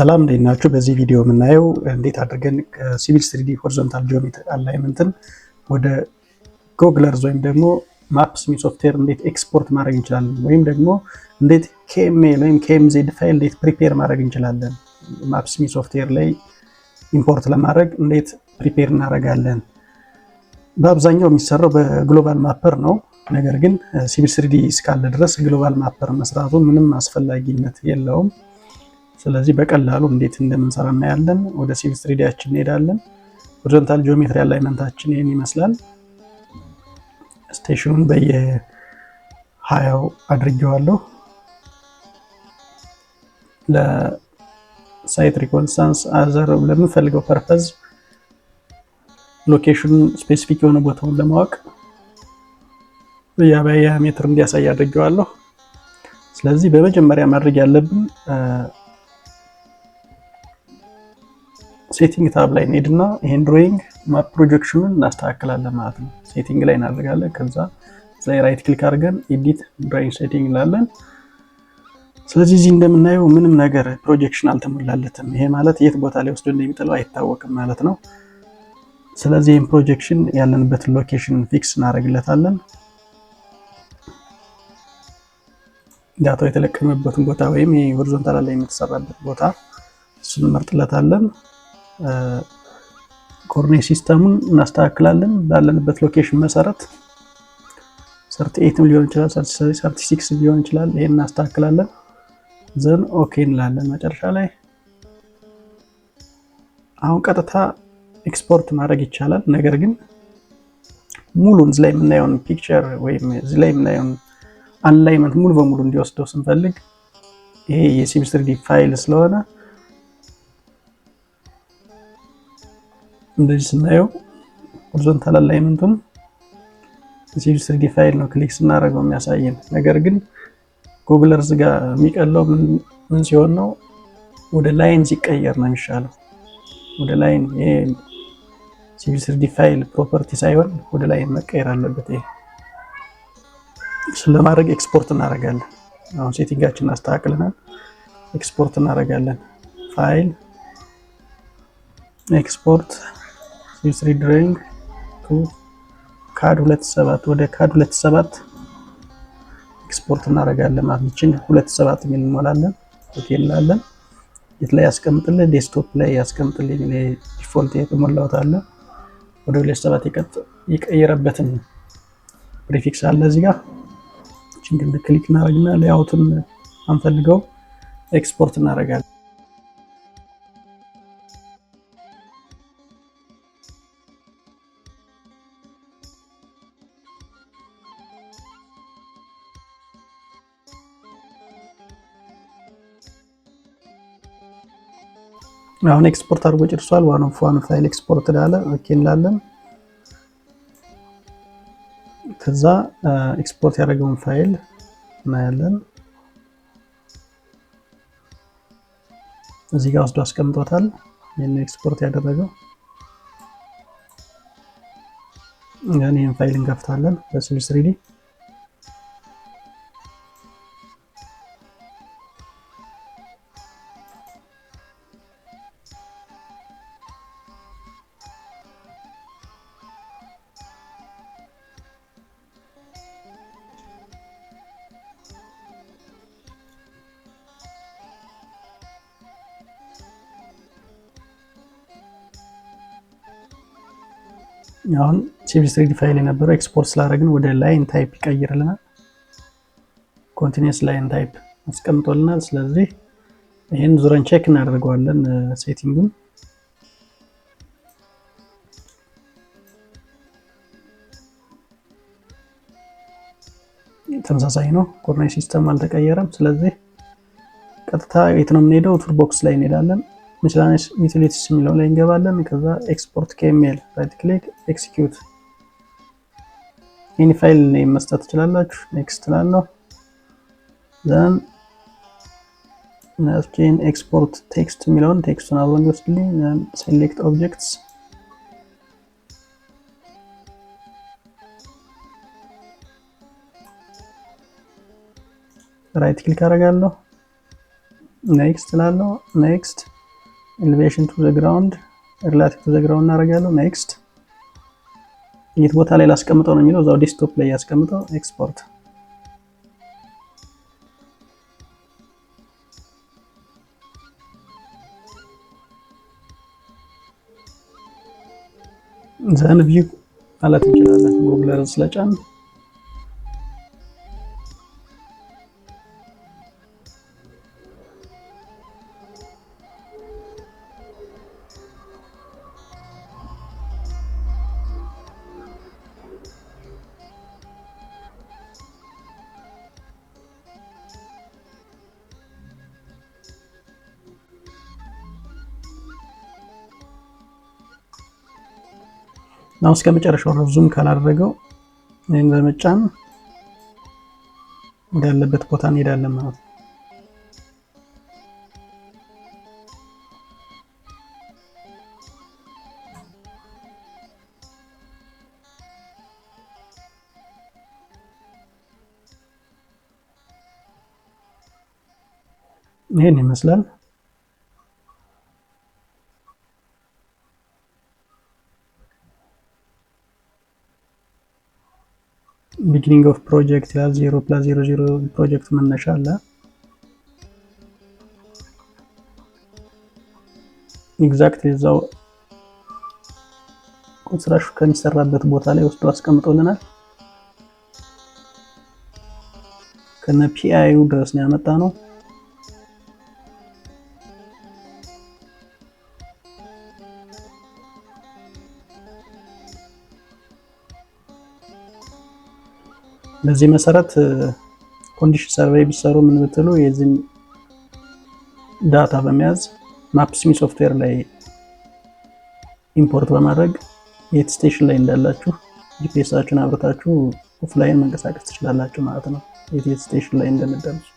ሰላም እንዴት ናችሁ? በዚህ ቪዲዮ የምናየው እንዴት አድርገን ከሲቪል 3D ሆሪዞንታል ጂኦሜትሪ አላይመንትን ወደ ጎግለርዝ ወይም ደግሞ ማፕስሚ ሶፍትዌር እንዴት ኤክስፖርት ማድረግ እንችላለን፣ ወይም ደግሞ እንዴት KML ወይም KMZ ፋይል እንዴት ፕሪፔር ማድረግ እንችላለን። ማፕስሚ ሶፍትዌር ላይ ኢምፖርት ለማድረግ እንዴት ፕሪፔር እናደርጋለን። በአብዛኛው የሚሰራው በግሎባል ማፐር ነው። ነገር ግን ሲቪል 3D እስካለ ድረስ ግሎባል ማፐር መስራቱ ምንም አስፈላጊነት የለውም። ስለዚህ በቀላሉ እንዴት እንደምንሰራ እናያለን። ወደ ሲቪል 3Dያችን እንሄዳለን። ሆሪዞንታል ጂኦሜትሪ አላይመንታችን ይሄን ይመስላል። ስቴሽኑን በየ20 አድርጌዋለሁ። ለሳይት ሪኮንስታንስ አዘር ለምንፈልገው ፐርፐዝ ሎኬሽኑን ስፔሲፊክ የሆነ ቦታውን ለማወቅ በየ ሜትር እንዲያሳይ አድርጌዋለሁ። ስለዚህ በመጀመሪያ ማድረግ ያለብን ሴቲንግ ታብ ላይ እንሄድና ይሄን ድሮይንግ ማፕ ፕሮጀክሽኑን እናስተካክላለን ማለት ነው። ሴቲንግ ላይ እናደርጋለን። ከዛ ላይ ራይት ክሊክ አድርገን ኤዲት ድሮይንግ ሴቲንግ እንላለን። ስለዚህ እዚህ እንደምናየው ምንም ነገር ፕሮጀክሽን አልተሞላለትም። ይሄ ማለት የት ቦታ ላይ ወስዶ እንደሚጥለው አይታወቅም ማለት ነው። ስለዚህ ይሄን ፕሮጀክሽን ያለንበትን ሎኬሽን ፊክስ እናደርግለታለን። ዳታው የተለቀመበትን ቦታ ወይም ይሄ ሆሪዞንታል ላይ የተሰራበት ቦታ እሱን እንመርጥለታለን። ኮኦርዲኔት ሲስተሙን እናስተካክላለን። ባለንበት ሎኬሽን መሰረት 38 ሊሆን ይችላል፣ 36 ሊሆን ይችላል። ይሄን እናስተካክላለን። ዘን ኦኬ እንላለን መጨረሻ ላይ። አሁን ቀጥታ ኤክስፖርት ማድረግ ይቻላል። ነገር ግን ሙሉን እዚህ ላይ የምናየውን ፒክቸር ወይም እዚህ ላይ የምናየውን አላይመንት ሙሉ በሙሉ እንዲወስደው ስንፈልግ ይሄ የሲቪል 3D ፋይል ስለሆነ እንደዚህ ስናየው ሆሪዞንታል አላይመንቱን የሲቪል 3D ፋይል ነው ክሊክ ስናደርገው የሚያሳየን። ነገር ግን ጎግለርዝ ጋር የሚቀለው ምን ሲሆን ነው? ወደ ላይን ሲቀየር ነው የሚሻለው። ወደ ላይን ይሄ ሲቪል 3D ፋይል ፕሮፐርቲ ሳይሆን ወደ ላይን መቀየር አለበት። ይሄ ስለማድረግ ኤክስፖርት እናደርጋለን። አሁን ሴቲንጋችንን አስተካክለናል። ኤክስፖርት እናደርጋለን። ፋይል ኤክስፖርት ሲቪል 3D ድሮይንግ ቱ ካድ 27 ወደ ካድ 27 ኤክስፖርት እናደርጋለን ማለት ነው። 27 የሚል እንሞላለን። ኦኬ እንላለን። የት ላይ ያስቀምጥልን? ዴስክቶፕ ላይ ያስቀምጥልን። ዲፎልት የተሞላውት አለ። ወደ 27 የቀየረበትን ፕሪፊክስ አለ እዚህ ጋር። እቺን ክሊክ እናደርግና ሌአውቱን አንፈልገው ኤክስፖርት እናደርጋለን። አሁን ኤክስፖርት አድርጎ ጨርሷል። ዋን ኦፍ ዋን ፋይል ኤክስፖርት ዳለ ኦኬ እንላለን። ከዛ ኤክስፖርት ያደረገውን ፋይል እናያለን። እዚህ ጋር ወስዶ አስቀምጦታል። ይሄን ኤክስፖርት ያደረገው ይሄን ፋይል እንከፍታለን በሲቪል 3D። አሁን ሲቪል 3D ፋይል የነበረው ኤክስፖርት ስላደረግን ወደ ላይን ታይፕ ይቀይርልናል። ኮንቲኒየስ ላይን ታይፕ አስቀምጦልናል። ስለዚህ ይሄን ዙረን ቼክ እናደርገዋለን። ሴቲንጉን ተመሳሳይ ነው። ኮኦርዲኔት ሲስተም አልተቀየረም። ስለዚህ ቀጥታ የት ነው የምንሄደው? ቱልቦክስ ላይ እንሄዳለን። ሚስላኔስ ዩቲሊቲስ የሚለው ላይ እንገባለን። ከዛ ኤክስፖርት KML ራይት ክሊክ ኤክሲኪዩት። ኤኒ ፋይል ኔም መስጠት ትችላላችሁ። ኔክስት ላለው ዘን ናፍቲን ኤክስፖርት ቴክስት የሚለውን ቴክስቱን አብሮን ይወስድልኝ። ዘን ሴሌክት ኦብጀክትስ ራይት ክሊክ አደርጋለሁ። ኔክስት ላለው ኔክስት ኤሌቬሽን ቱ ዘ ግራውንድ ሪላቲቭ ቱ ዘ ግራውንድ እናደርጋለሁ። ኔክስት የት ቦታ ላይ ላስቀምጠው ነው የሚለው እዛው ዴስክቶፕ ላይ ያስቀምጠው። ኤክስፖርት ዘን ቪው ማለት እንችላለን። ጎግለር ስለጫን ነው እስከ መጨረሻው ነው ዙም ካላደረገው ይሄን በመጫን እንዳለበት ቦታ እንሄዳለን ማለት ነው። ይሄን ይመስላል። ቢጊኒንግ ኦፍ ፕሮጀክት ይላል 0+00 ፕሮጀክት መነሻ አለ። ኤግዛክትሊ እዛው ኮንስትራክሽን ከሚሰራበት ቦታ ላይ ወስዶ አስቀምጦልናል። ከነ ፒአይዩ ድረስ ነው ያመጣ ነው። በዚህ መሰረት ኮንዲሽን ሰርቬይ ቢሰሩ ምን ብትሉ የዚህን ዳታ በመያዝ ማፕስሚ ሶፍትዌር ላይ ኢምፖርት በማድረግ የት ስቴሽን ላይ እንዳላችሁ ጂፒኤሳችሁን አብርታችሁ ኦፍላይን መንቀሳቀስ ትችላላችሁ ማለት ነው። የት ስቴሽን ላይ እንደምትደርሱ